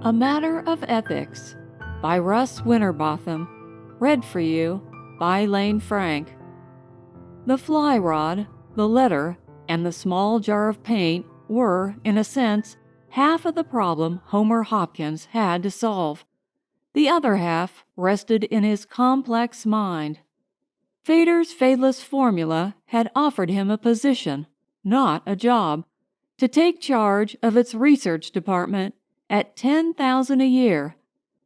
A Matter of Ethics by Russ Winterbotham. Read for you by Lane Frank. The fly rod, the letter, and the small jar of paint were, in a sense, half of the problem Homer Hopkins had to solve. The other half rested in his complex mind. Fader's fadeless formula had offered him a position, not a job, to take charge of its research department at $10,000 a year,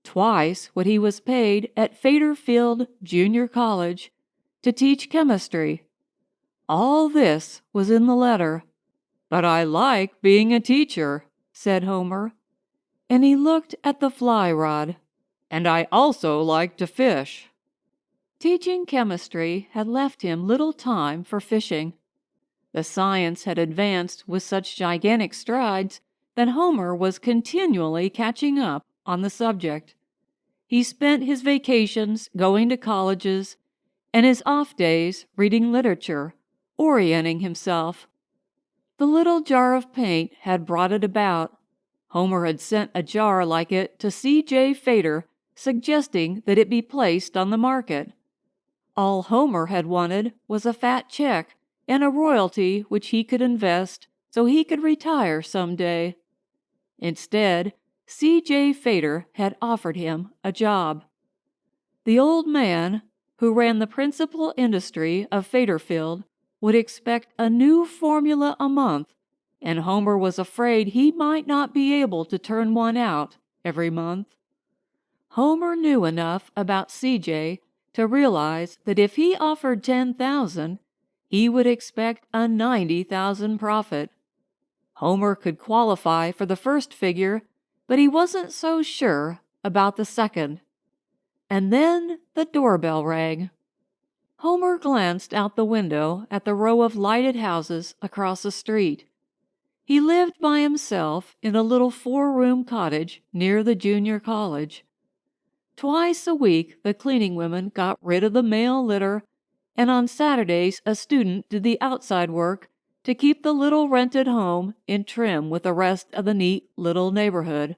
twice what he was paid at Faderfield Junior College, to teach chemistry. All this was in the letter. "But I like being a teacher," said Homer, and he looked at the fly rod. "And I also like to fish." Teaching chemistry had left him little time for fishing. The science had advanced with such gigantic strides that Homer was continually catching up on the subject. He spent his vacations going to colleges and his off days reading literature, orienting himself. The little jar of paint had brought it about. Homer had sent a jar like it to C.J. Fader, suggesting that it be placed on the market. All Homer had wanted was a fat check and a royalty which he could invest so he could retire some day. Instead, C.J. Fader had offered him a job. The old man, who ran the principal industry of Faderfield, would expect a new formula a month, and Homer was afraid he might not be able to turn one out every month. Homer knew enough about C.J. to realize that if he offered $10,000, he would expect a $90,000 profit. Homer could qualify for the first figure, but he wasn't so sure about the second. And then the doorbell rang. Homer glanced out the window at the row of lighted houses across the street. He lived by himself in a little 4-room cottage near the junior college. Twice a week the cleaning women got rid of the male litter, and on Saturdays a student did the outside work to keep the little rented home in trim with the rest of the neat little neighborhood.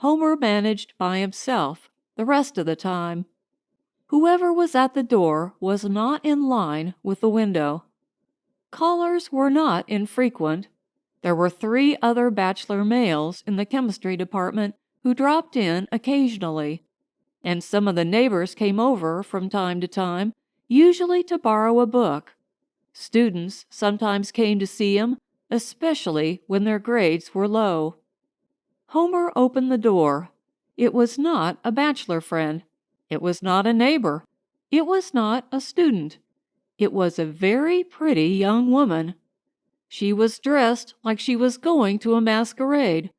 Homer managed by himself the rest of the time. Whoever was at the door was not in line with the window. Callers were not infrequent. There were 3 other bachelor males in the chemistry department who dropped in occasionally, and some of the neighbors came over from time to time, usually to borrow a book. Students sometimes came to see him, especially when their grades were low. Homer opened the door. It was not a bachelor friend. It was not a neighbor. It was not a student. It was a very pretty young woman. She was dressed like she was going to a masquerade,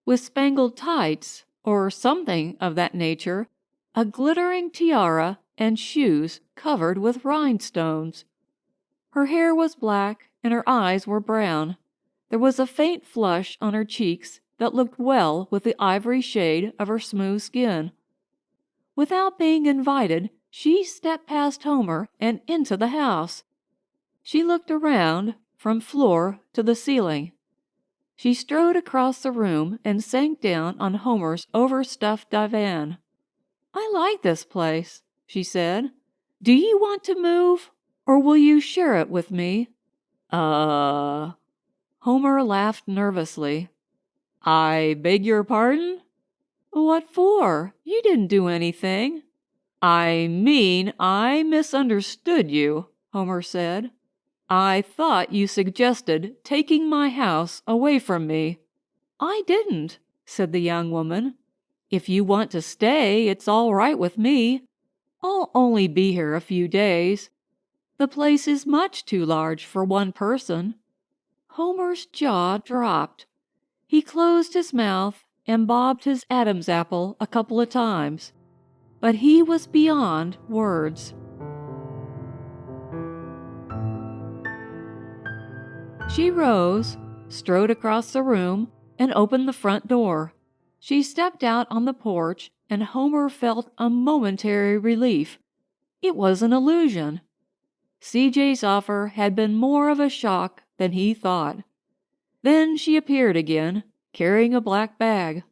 with spangled tights, or something of that nature, a glittering tiara, and shoes covered with rhinestones. Her hair was black and her eyes were brown. There was a faint flush on her cheeks that looked well with the ivory shade of her smooth skin. Without being invited, she stepped past Homer and into the house. She looked around from floor to the ceiling. She strode across the room and sank down on Homer's overstuffed divan. "I like this place," she said. "Do you want to move, or will you share it with me?" Homer laughed nervously. "I beg your pardon?" "What for? You didn't do anything." "I mean, I misunderstood you," Homer said. "I thought you suggested taking my house away from me." "I didn't," said the young woman. "If you want to stay, it's all right with me. I'll only be here a few days. The place is much too large for one person." Homer's jaw dropped. He closed his mouth and bobbed his Adam's apple a couple of times, but he was beyond words. She rose, strode across the room, and opened the front door. She stepped out on the porch, and Homer felt a momentary relief. It was an illusion. C.J.'s offer had been more of a shock than he thought. Then she appeared again, carrying a black bag.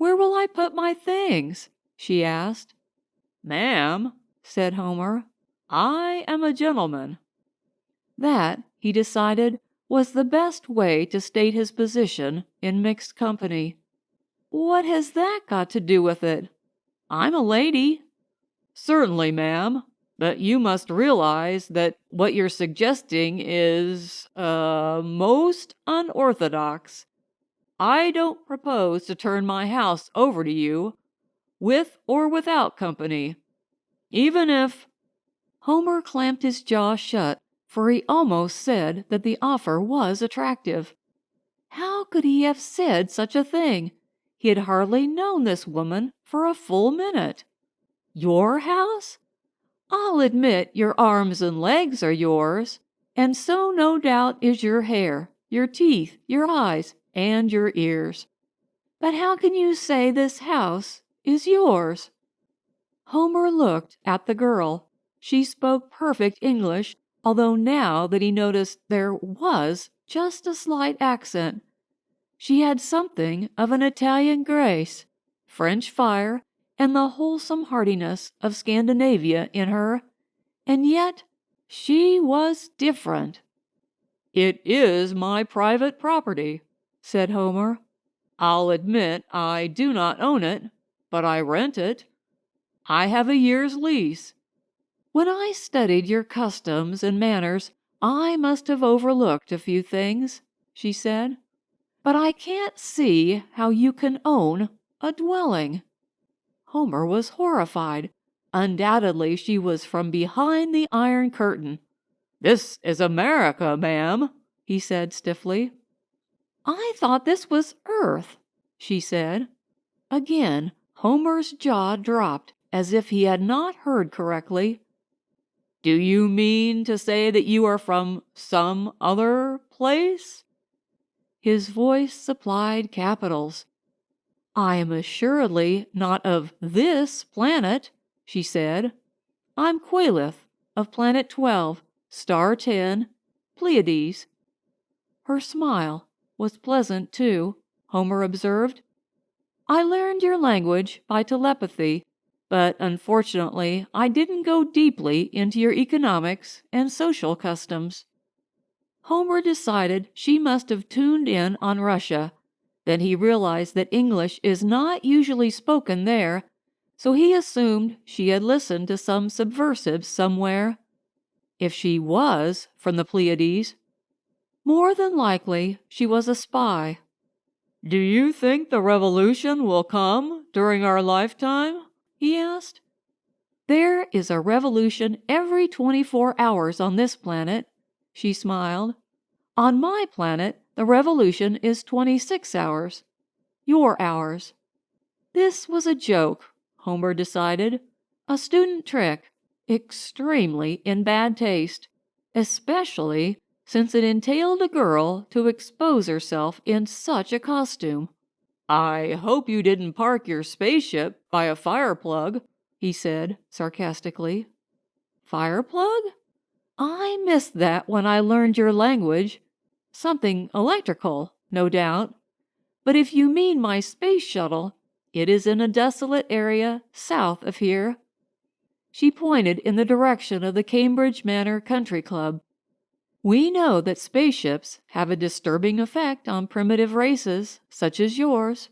Where will I put my things?" she asked. "Ma'am," said Homer, "I am a gentleman." That, he decided, was the best way to state his position in mixed company. "What has that got to do with it? I'm a lady." "Certainly, ma'am, but you must realize that what you're suggesting is, most unorthodox. I don't propose to turn my house over to you, with or without company. Even if—" Homer clamped his jaw shut, for he almost said that the offer was attractive. How could he have said such a thing? He had hardly known this woman for a full minute. "Your house? I'll admit your arms and legs are yours, and so no doubt is your hair, your teeth, your eyes, and your ears. But how can you say this house is yours?" Homer looked at the girl. She spoke perfect English, although now that he noticed there was just a slight accent. She had something of an Italian grace, French fire, and the wholesome heartiness of Scandinavia in her, and yet she was different. "It is my private property," said Homer. "I'll admit I do not own it, but I rent it. I have a year's lease. When I studied your customs and manners, I must have overlooked a few things," she said. "But I can't see how you can own a dwelling." Homer was horrified. Undoubtedly she was from behind the Iron Curtain. "This is America, ma'am," he said stiffly. "I thought this was Earth," she said. Again, Homer's jaw dropped as if he had not heard correctly. "Do you mean to say that you are from some other place?" His voice supplied capitals. "I am assuredly not of this planet," she said. "I'm Quayleth, of planet 12, star 10, Pleiades." Her smile was pleasant, too, Homer observed. "I learned your language by telepathy, but unfortunately I didn't go deeply into your economics and social customs." Homer decided she must have tuned in on Russia. Then he realized that English is not usually spoken there, so he assumed she had listened to some subversive somewhere. If she was from the Pleiades, more than likely she was a spy. "Do you think the revolution will come during our lifetime?" he asked. "There is a revolution every 24 hours on this planet," she smiled. "On my planet, the revolution is 26 hours. Your hours." This was a joke, Homer decided. A student trick, extremely in bad taste, especially since it entailed a girl to expose herself in such a costume. "I hope you didn't park your spaceship by a fire plug," he said sarcastically. "Fire plug? I missed that when I learned your language. Something electrical, no doubt. But if you mean my space shuttle, it is in a desolate area south of here." She pointed in the direction of the Cambridge Manor Country Club. "We know that spaceships have a disturbing effect on primitive races such as yours."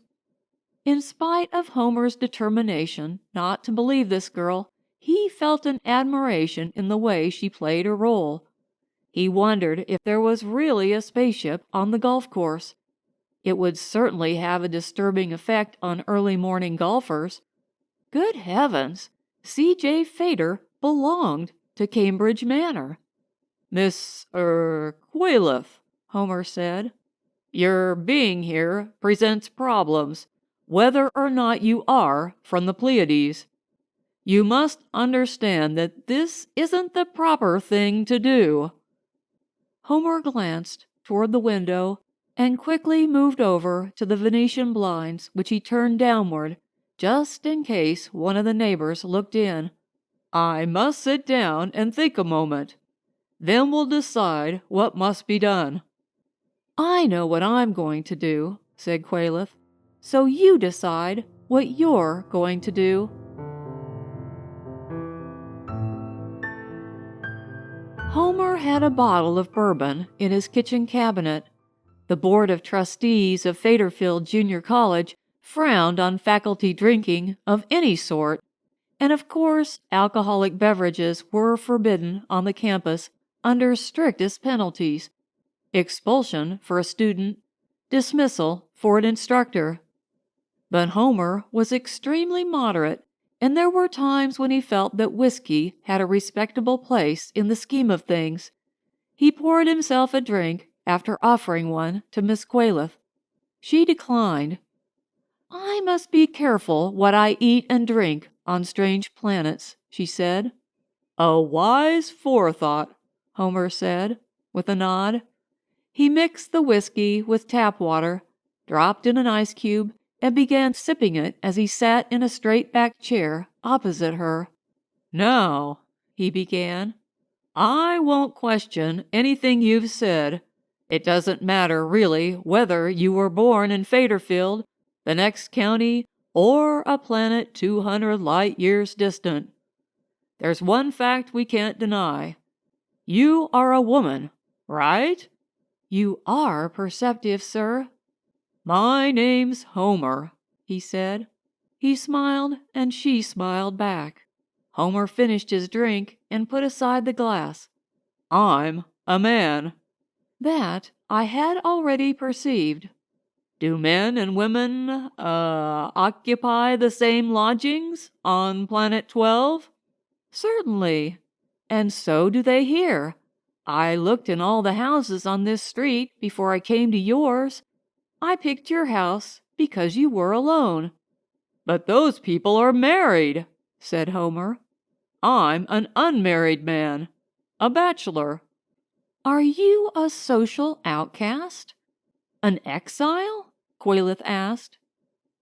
In spite of Homer's determination not to believe this girl, he felt an admiration in the way she played her role. He wondered if there was really a spaceship on the golf course. It would certainly have a disturbing effect on early morning golfers. Good heavens! C.J. Fader belonged to Cambridge Manor. "Miss Quayleth," Homer said, "your being here presents problems, whether or not you are from the Pleiades. You must understand that this isn't the proper thing to do." Homer glanced toward the window and quickly moved over to the Venetian blinds, which he turned downward, just in case one of the neighbors looked in. "I must sit down and think a moment. Then we'll decide what must be done." "I know what I'm going to do," said Quayleth. so you decide what you're going to do. Homer had a bottle of bourbon in his kitchen cabinet. The Board of Trustees of Fairfield Junior College frowned on faculty drinking of any sort, and of course alcoholic beverages were forbidden on the campus under strictest penalties: expulsion for a student, dismissal for an instructor. But Homer was extremely moderate, and there were times when he felt that whiskey had a respectable place in the scheme of things. He poured himself a drink after offering one to Miss Quayliff. She declined. "I must be careful what I eat and drink on strange planets," she said. "A wise forethought," Homer said, with a nod. He mixed the whiskey with tap water, dropped in an ice cube, and began sipping it as he sat in a straight-backed chair opposite her. "Now," he began, "I won't question anything you've said. It doesn't matter, really, whether you were born in Fairfield, the next county, or a planet 200 light-years distant. There's one fact we can't deny. You are a woman, right?" "You are perceptive, sir." "My name's Homer," he said. He smiled, and she smiled back. Homer finished his drink and put aside the glass. "I'm a man." "That I had already perceived." "Do men and women, occupy the same lodgings on Planet 12? "Certainly. And so do they here. I looked in all the houses on this street before I came to yours. I picked your house because you were alone." "But those people are married," said Homer. "I'm an unmarried man, a bachelor." "Are you a social outcast? An exile?" Quayliff asked.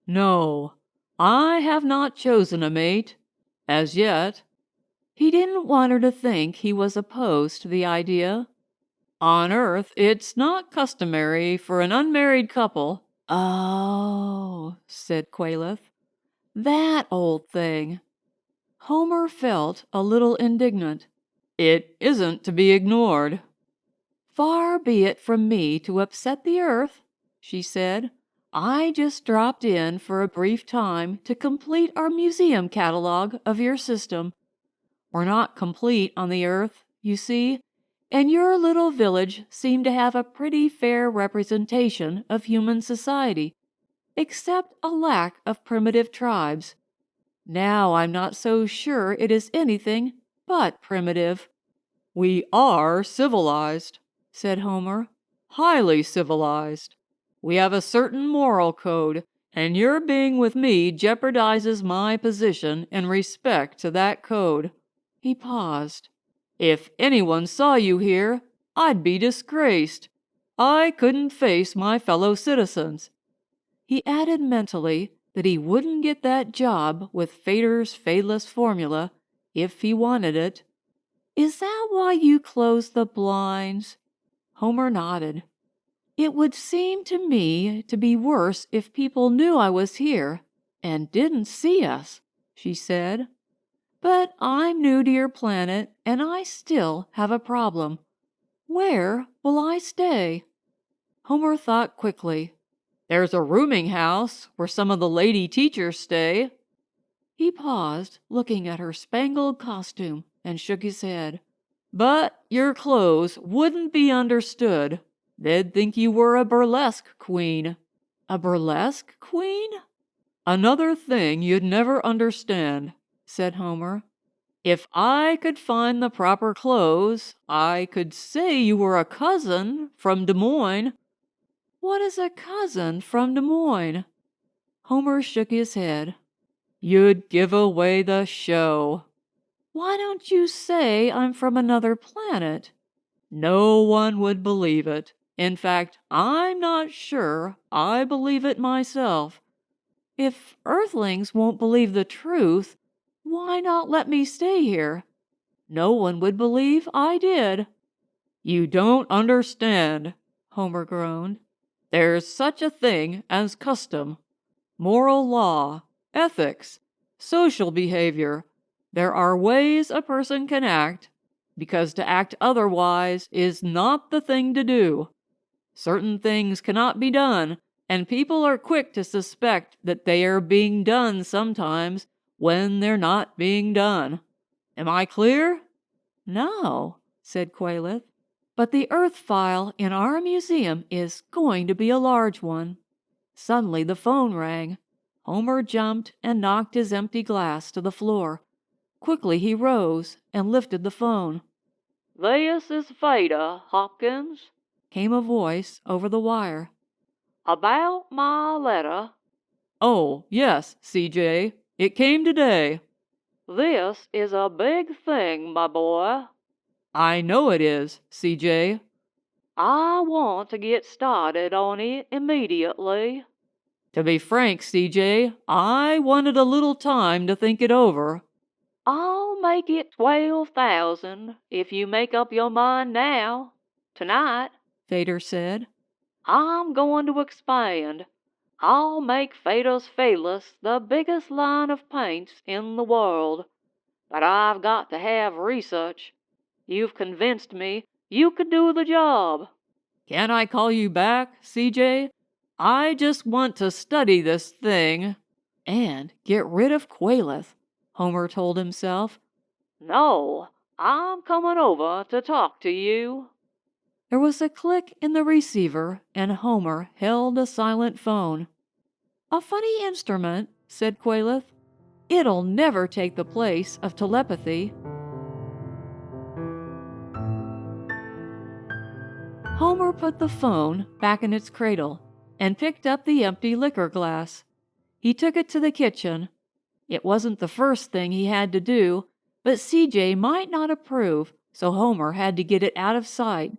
"No, I have not chosen a mate, as yet." He didn't want her to think he was opposed to the idea. "On Earth, it's not customary for an unmarried couple—" "Oh," said Quayliff. "That old thing." Homer felt a little indignant. "It isn't to be ignored." "Far be it from me to upset the earth," she said. "I just dropped in for a brief time to complete our museum catalog of your system. We're not complete on the earth, you see, and your little village seemed to have a pretty fair representation of human society, except a lack of primitive tribes. Now I'm not so sure it is anything but primitive." "We are civilized," said Homer. "Highly civilized. We have a certain moral code, and your being with me jeopardizes my position in respect to that code." He paused. "If anyone saw you here, I'd be disgraced. I couldn't face my fellow citizens." He added mentally that he wouldn't get that job with Fader's fadeless formula if he wanted it. "Is that why you closed the blinds?" Homer nodded. "It would seem to me to be worse if people knew I was here and didn't see us," she said. "But I'm new to your planet, and I still have a problem. Where will I stay?" Homer thought quickly. "There's a rooming house where some of the lady teachers stay." He paused, looking at her spangled costume, and shook his head. "But your clothes wouldn't be understood. They'd think you were a burlesque queen." "A burlesque queen?" "Another thing you'd never understand," said Homer. "If I could find the proper clothes, I could say you were a cousin from Des Moines." "What is a cousin from Des Moines?" Homer shook his head. "You'd give away the show." "Why don't you say I'm from another planet?" "No one would believe it. In fact, I'm not sure I believe it myself." "If Earthlings won't believe the truth, why not let me stay here? No one would believe I did." "You don't understand," Homer groaned. "There's such a thing as custom. moral law, ethics, social behavior. There are ways a person can act, because to act otherwise is not the thing to do. Certain things cannot be done, and people are quick to suspect that they are being done sometimes when they're not being done. Am I clear?" "No," said Quayleth, "but the Earth file in our museum is going to be a large one." Suddenly the phone rang. Homer jumped and knocked his empty glass to the floor. Quickly he rose and lifted the phone. "This is Veda, Hopkins," came a voice over the wire. "About my letter." "Oh, yes, CJ. It came today." "This is a big thing, my boy." "I know it is, CJ." "I want to get started on it immediately." "To be frank, CJ, I wanted a little time to think it over." "I'll make it 12,000 if you make up your mind now. Tonight," Fader said. "I'm going to expand. I'll make Fader's Fearless the biggest line of paints in the world. But I've got to have research. You've convinced me you could do the job." "Can I call you back, CJ? I just want to study this thing." "And get rid of Quayleth," Homer told himself. "No, I'm coming over to talk to you." There was a click in the receiver, and Homer held a silent phone. "A funny instrument," said Quayleth. "It'll never take the place of telepathy." Homer put the phone back in its cradle and picked up the empty liquor glass. He took it to the kitchen. It wasn't the first thing he had to do, but CJ might not approve, so Homer had to get it out of sight.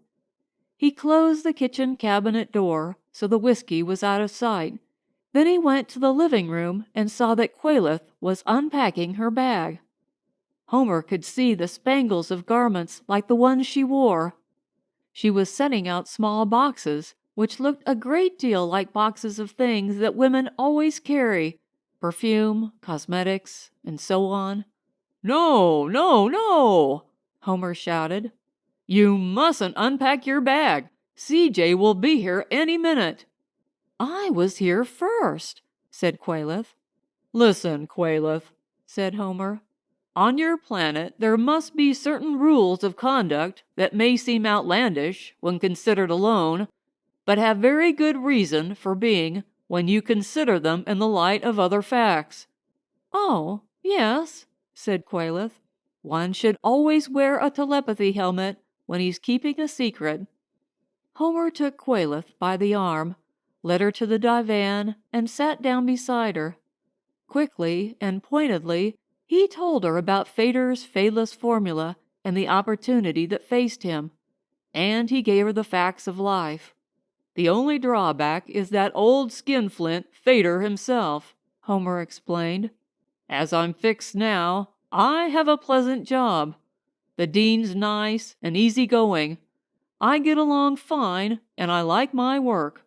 He closed the kitchen cabinet door so the whiskey was out of sight. Then he went to the living room and saw that Quayleth was unpacking her bag. Homer could see the spangles of garments like the ones she wore. She was setting out small boxes, which looked a great deal like boxes of things that women always carry, perfume, cosmetics, and so on. "No, no, no!" Homer shouted. "You mustn't unpack your bag. CJ will be here any minute." "I was here first," said Quayleth. "Listen, Quayleth," said Homer. "On your planet there must be certain rules of conduct that may seem outlandish when considered alone, but have very good reason for being when you consider them in the light of other facts." "Oh, yes," said Quayleth. "One should always wear a telepathy helmet when he's keeping a secret." Homer took Quayleth by the arm, led her to the divan, and sat down beside her. Quickly and pointedly, he told her about Fader's fadeless formula and the opportunity that faced him, and he gave her the facts of life. "The only drawback is that old skinflint, Fader himself," Homer explained. "As I'm fixed now, I have a pleasant job. The dean's nice and easy-going. I get along fine, and I like my work.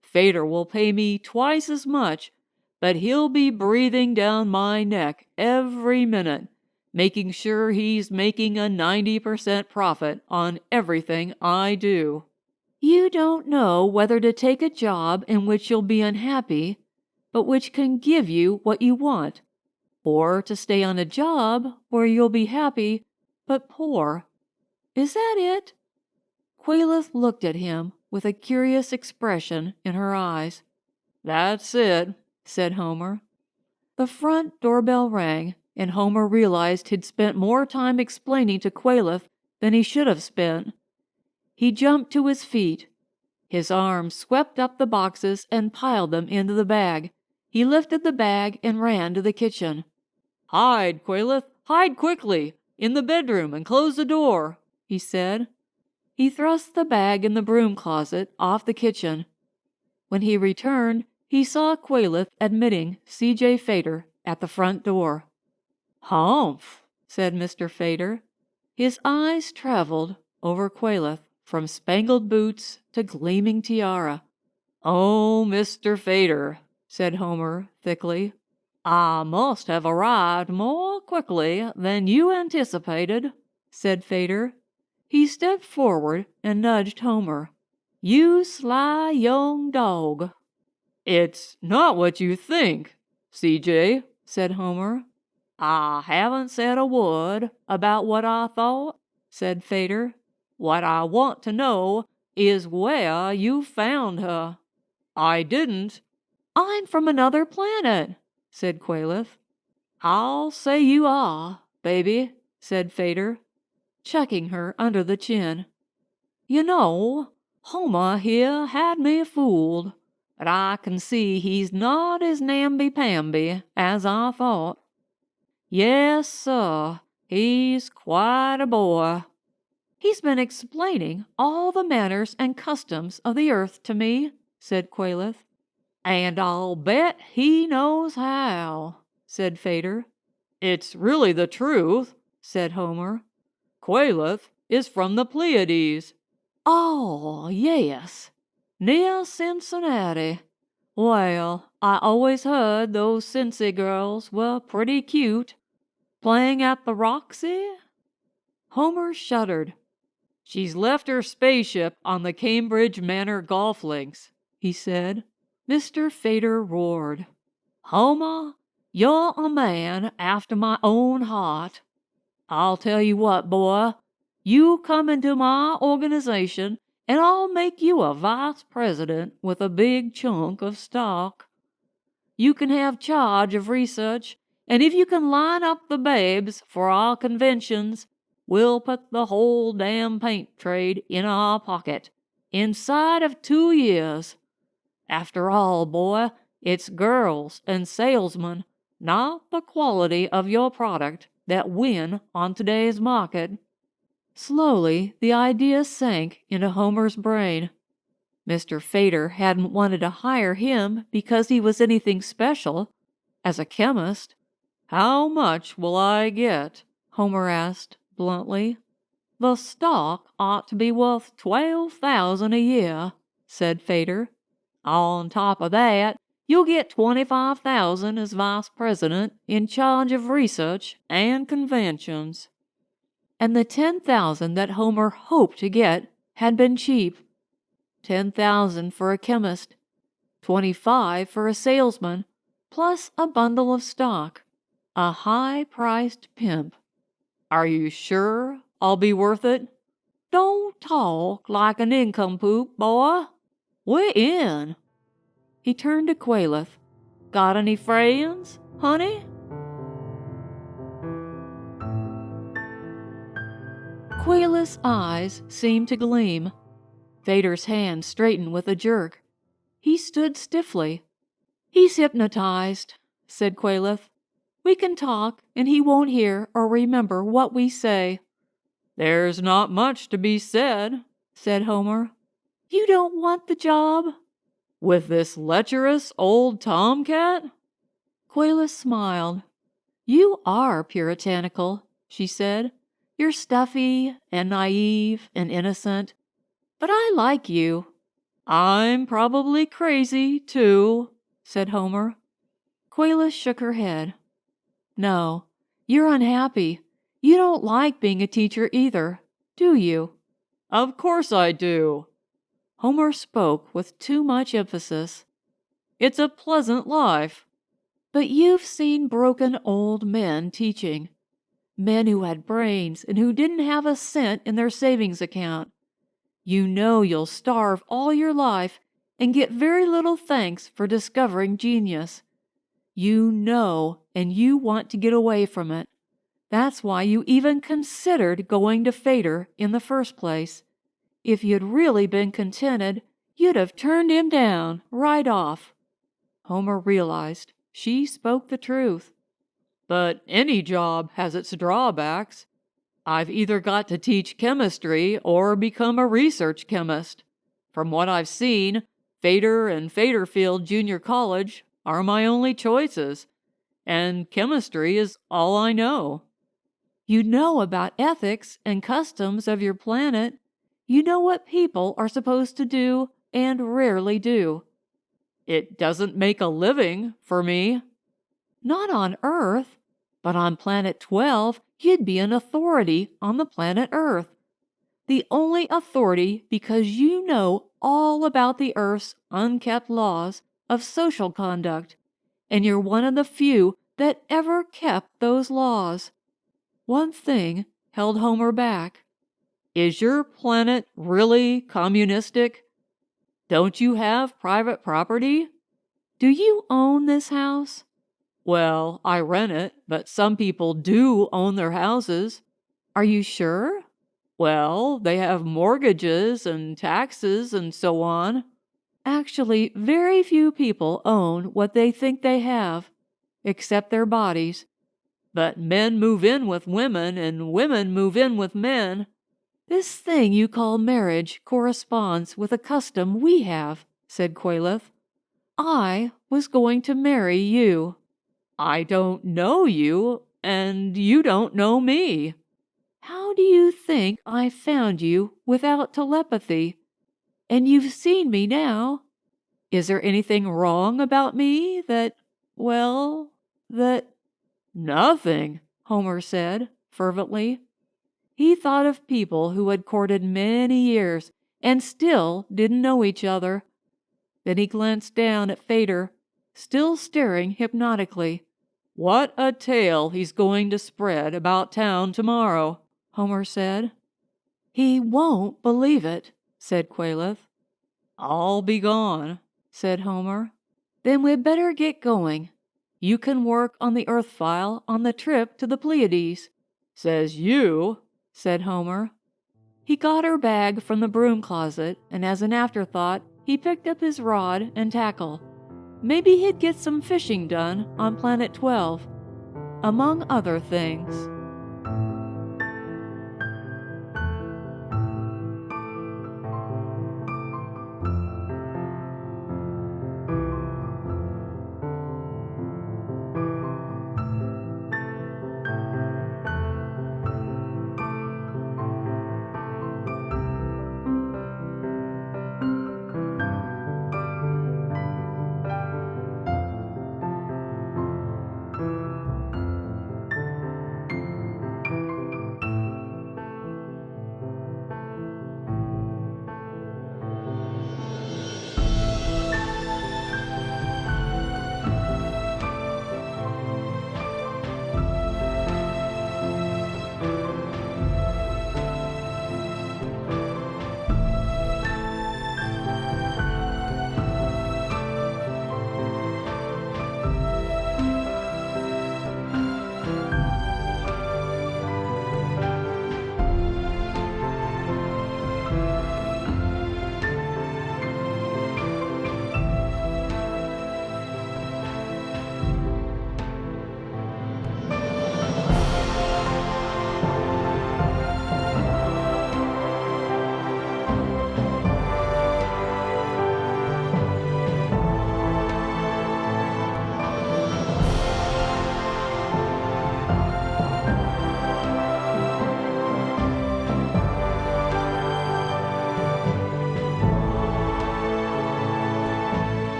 Fader will pay me twice as much, but he'll be breathing down my neck every minute, making sure he's making a 90% profit on everything I do." "You don't know whether to take a job in which you'll be unhappy, but which can give you what you want, or to stay on a job where you'll be happy, but poor. Is that it?" Quayleth looked at him with a curious expression in her eyes. "That's it," said Homer. The front doorbell rang, and Homer realized he'd spent more time explaining to Quayleth than he should have spent. He jumped to his feet. His arms swept up the boxes and piled them into the bag. He lifted the bag and ran to the kitchen. "Hide, Quayleth, hide quickly, in the bedroom, and close the door," he said. He thrust the bag in the broom closet off the kitchen. When he returned, he saw Quayleth admitting C.J. Fader at the front door. "Humph," said Mr. Fader. His eyes traveled over Quayleth from spangled boots to gleaming tiara. "Oh, Mr. Fader," said Homer thickly. I must have arrived more quickly than you anticipated, said Fader. He stepped forward and nudged Homer. You sly young dog. It's not what you think, CJ, said Homer. I haven't said a word about what I thought, said Fader. What I want to know is where you found her. I didn't. I'm from another planet, said Quayleth. I'll say you are, baby, said Fader, chucking her under the chin. You know, Homer here had me fooled, but I can see he's not as namby-pamby as I thought. Yes, sir, he's quite a boy. He's been explaining all the manners and customs of the earth to me, said Quayleth. And I'll bet he knows how, said Fader. It's really the truth, said Homer. Quayleth is from the Pleiades. Oh, yes, near Cincinnati. Well, I always heard those Cincy girls were pretty cute. Playing at the Roxy? Homer shuddered. She's left her spaceship on the Cambridge Manor golf links, he said. Mr. Fader roared. Homer, you're a man after my own heart. I'll tell you what, boy. You come into my organization, and I'll make you a vice president with a big chunk of stock. You can have charge of research, and if you can line up the babes for our conventions, we'll put the whole damn paint trade in our pocket inside of 2 years. After all, boy, it's girls and salesmen, not the quality of your product, that win on today's market. Slowly, the idea sank into Homer's brain. Mr. Fader hadn't wanted to hire him because he was anything special. As a chemist, how much will I get? Homer asked bluntly. The stock ought to be worth $12,000 a year, said Fader. On top of that, you'll get $25,000 as vice president in charge of research and conventions. And the $10,000 that Homer hoped to get had been cheap. $10,000 for a chemist, $25,000 for a salesman, plus a bundle of stock. A high-priced pimp. Are you sure I'll be worth it? Don't talk like an nincompoop, boy. We're in. He turned to Quayleth. Got any friends, honey? Quayleth's eyes seemed to gleam. Fader's hand straightened with a jerk. He stood stiffly. He's hypnotized, said Quayleth. We can talk, and he won't hear or remember what we say. There's not much to be said, said Homer. You don't want the job? With this lecherous old tomcat? Quayleth smiled. You are puritanical, she said. You're stuffy and naive and innocent. But I like you. I'm probably crazy, too, said Homer. Quayleth shook her head. No, you're unhappy. You don't like being a teacher either, do you? Of course I do. Homer spoke with too much emphasis. It's a pleasant life. But you've seen broken old men teaching. Men who had brains and who didn't have a cent in their savings account. You know you'll starve all your life and get very little thanks for discovering genius. You know, and you want to get away from it. That's why you even considered going to Fader in the first place. If you'd really been contented, you'd have turned him down right off. Homer realized she spoke the truth. But any job has its drawbacks. I've either got to teach chemistry or become a research chemist. From what I've seen, Fader and Faderfield Junior College are my only choices, and chemistry is all I know. You know about ethics and customs of your planet. You know what people are supposed to do and rarely do. It doesn't make a living for me. Not on Earth, but on Planet 12, you'd be an authority on the planet Earth. The only authority because you know all about the Earth's unkept laws of social conduct, and you're one of the few that ever kept those laws. One thing held Homer back. Is your planet really communistic? Don't you have private property? Do you own this house? Well, I rent it, but some people do own their houses. Are you sure? Well, they have mortgages and taxes and so on. Actually, very few people own what they think they have, except their bodies. But men move in with women and women move in with men. This thing you call marriage corresponds with a custom we have, said Quayleth. I was going to marry you. I don't know you, and you don't know me. How do you think I found you without telepathy? And you've seen me now. Is there anything wrong about me that... Nothing, Homer said, fervently. He thought of people who had courted many years and still didn't know each other. Then he glanced down at Fader, still staring hypnotically. What a tale he's going to spread about town tomorrow, Homer said. He won't believe it, said Quayleth. I'll be gone, said Homer. Then we'd better get going. You can work on the Earth file on the trip to the Pleiades. Says you, said Homer. He got her bag from the broom closet, and as an afterthought, he picked up his rod and tackle. Maybe he'd get some fishing done on Planet 12, among other things.